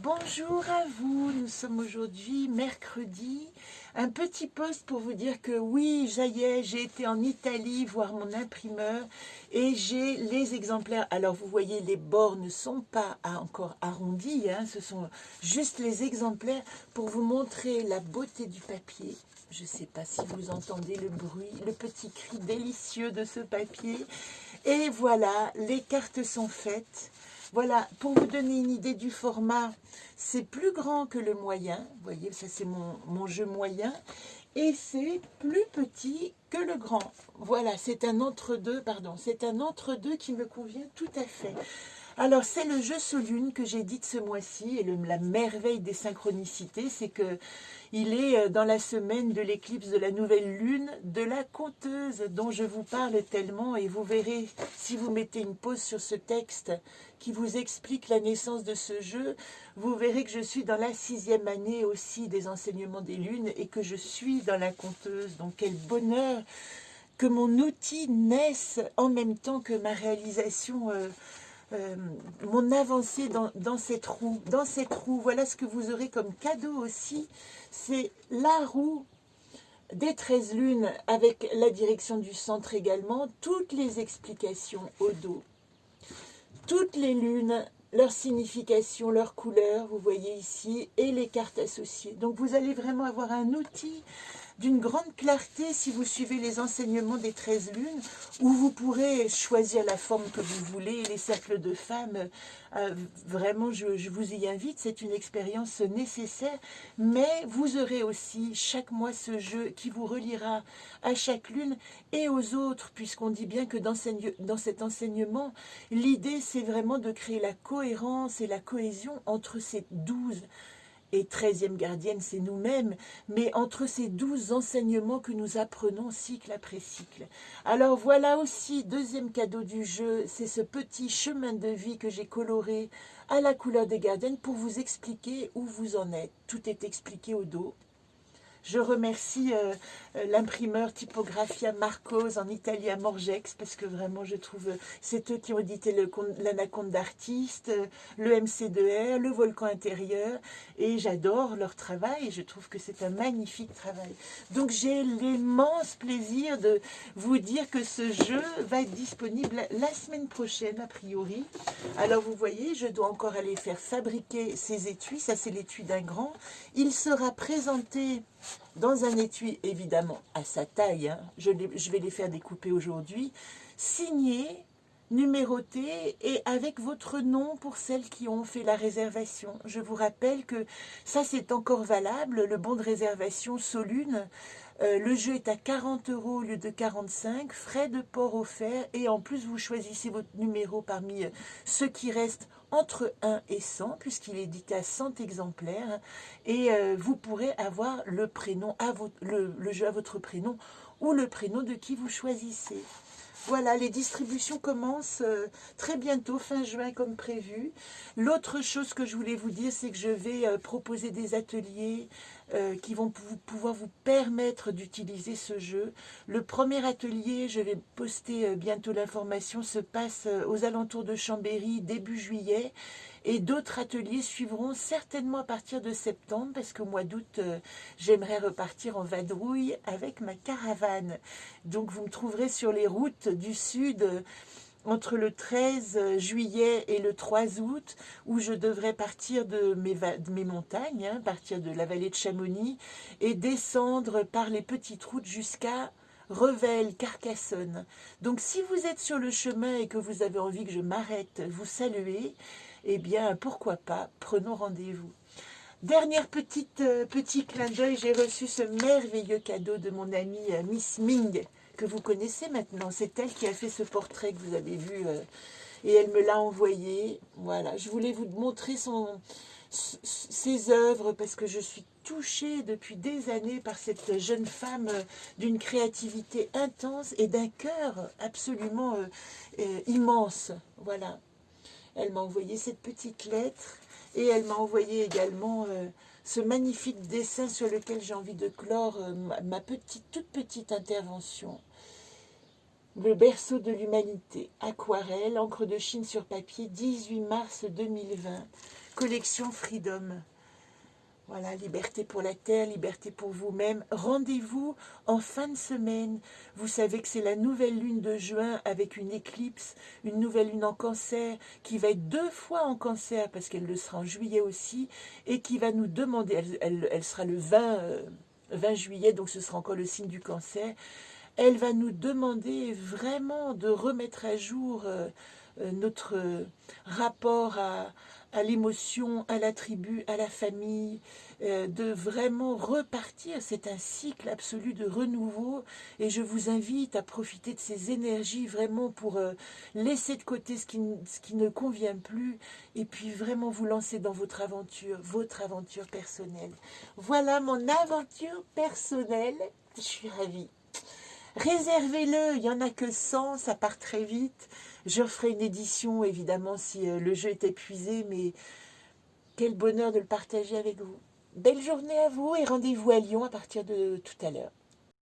Bonjour à vous, nous sommes aujourd'hui mercredi. Un petit post pour vous dire que oui, ça y est, j'ai été en Italie voir mon imprimeur et j'ai les exemplaires. Alors vous voyez, les bords ne sont pas encore arrondis, hein, ce sont juste les exemplaires pour vous montrer la beauté du papier. Je ne sais pas si vous entendez le bruit, le petit cri délicieux de ce papier. Et voilà, les cartes sont faites. Voilà, pour vous donner une idée du format, c'est plus grand que le moyen. Vous voyez, ça c'est mon jeu moyen. Et c'est plus petit que le grand. Voilà, c'est un entre-deux, pardon. C'est un entre-deux qui me convient tout à fait. Alors, c'est le jeu Solune que j'ai dit ce mois-ci. Et la merveille des synchronicités, c'est que il est dans la semaine de l'éclipse de la nouvelle lune de la conteuse dont je vous parle tellement. Et vous verrez, si vous mettez une pause sur ce texte qui vous explique la naissance de ce jeu, vous verrez que je suis dans la 6e année aussi des enseignements des lunes et que je suis dans la conteuse. Donc, quel bonheur que mon outil naisse en même temps que ma réalisation, mon avancée dans cette roue. Dans cette roue, voilà ce que vous aurez comme cadeau aussi. C'est la roue des 13 lunes avec la direction du centre également. Toutes les explications au dos. Toutes les lunes, leur signification, leur couleur, vous voyez ici, et les cartes associées. Donc vous allez vraiment avoir un outil d'une grande clarté si vous suivez les enseignements des 13 lunes, où vous pourrez choisir la forme que vous voulez, les cercles de femmes. Vraiment, je vous y invite, c'est une expérience nécessaire, mais vous aurez aussi chaque mois ce jeu qui vous reliera à chaque lune et aux autres, puisqu'on dit bien que dans cet enseignement, l'idée c'est vraiment de créer la cohérence et la cohésion entre ces 12 et 13e gardienne, c'est nous-mêmes, mais entre ces 12 enseignements que nous apprenons cycle après cycle. Alors voilà aussi, deuxième cadeau du jeu, c'est ce petit chemin de vie que j'ai coloré à la couleur des gardiennes pour vous expliquer où vous en êtes. Tout est expliqué au dos. Je remercie l'imprimeur Typographia Marcos en Italie à Morgex, parce que vraiment je trouve, c'est eux qui ont édité l'Anaconde d'artiste, le MC2R, le Volcan intérieur, et j'adore leur travail, je trouve que c'est un magnifique travail. Donc j'ai l'immense plaisir de vous dire que ce jeu va être disponible la semaine prochaine a priori. Alors vous voyez, je dois encore aller faire fabriquer ces étuis, ça c'est l'étui d'un grand. Il sera présenté dans un étui, évidemment, à sa taille, hein. Je vais les faire découper aujourd'hui, signé, numéroté et avec votre nom pour celles qui ont fait la réservation. Je vous rappelle que ça, c'est encore valable, le bon de réservation Solune. Le jeu est à 40 € au lieu de 45, frais de port offerts, et en plus vous choisissez votre numéro parmi ceux qui restent entre 1 et 100, puisqu'il est édité à 100 exemplaires, et vous pourrez avoir le prénom le jeu à votre prénom ou le prénom de qui vous choisissez. Voilà, les distributions commencent très bientôt, fin juin comme prévu. L'autre chose que je voulais vous dire, c'est que je vais proposer des ateliers qui vont pouvoir vous permettre d'utiliser ce jeu. Le premier atelier, je vais poster bientôt l'information, se passe aux alentours de Chambéry, début juillet. Et d'autres ateliers suivront certainement à partir de septembre, parce qu'au mois d'août, j'aimerais repartir en vadrouille avec ma caravane. Donc vous me trouverez sur les routes du sud entre le 13 juillet et le 3 août, où je devrais partir de mes montagnes, hein, partir de la vallée de Chamonix, et descendre par les petites routes jusqu'à Revel, Carcassonne. Donc si vous êtes sur le chemin et que vous avez envie que je m'arrête, vous saluer, eh bien pourquoi pas, prenons rendez-vous. Dernière petit clin d'œil, j'ai reçu ce merveilleux cadeau de mon amie Miss Ming, que vous connaissez maintenant. C'est elle qui a fait ce portrait que vous avez vu et elle me l'a envoyé. Voilà, je voulais vous montrer ses œuvres parce que je suis touchée depuis des années par cette jeune femme d'une créativité intense et d'un cœur absolument immense. Voilà, elle m'a envoyé cette petite lettre et elle m'a envoyé également ce magnifique dessin sur lequel j'ai envie de clore ma toute petite intervention. Le berceau de l'humanité, aquarelle, encre de Chine sur papier, 18 mars 2020. collection Freedom. Voilà, liberté pour la terre, liberté pour vous-même. Rendez-vous en fin de semaine. Vous savez que c'est la nouvelle lune de juin avec une éclipse, une nouvelle lune en cancer, qui va être 2 fois en cancer, parce qu'elle le sera en juillet aussi, et qui va nous demander, elle sera le 20 juillet, donc ce sera encore le signe du cancer. Elle va nous demander vraiment de remettre à jour notre rapport à l'émotion, à la tribu, à la famille, de vraiment repartir. C'est un cycle absolu de renouveau et je vous invite à profiter de ces énergies vraiment pour laisser de côté ce qui ne convient plus et puis vraiment vous lancer dans votre aventure personnelle. Voilà mon aventure personnelle. Je suis ravie. Réservez-le, il n'y en a que 100, ça part très vite. Je referai une édition, évidemment, si le jeu est épuisé, mais quel bonheur de le partager avec vous. Belle journée à vous et rendez-vous à Lyon à partir de tout à l'heure.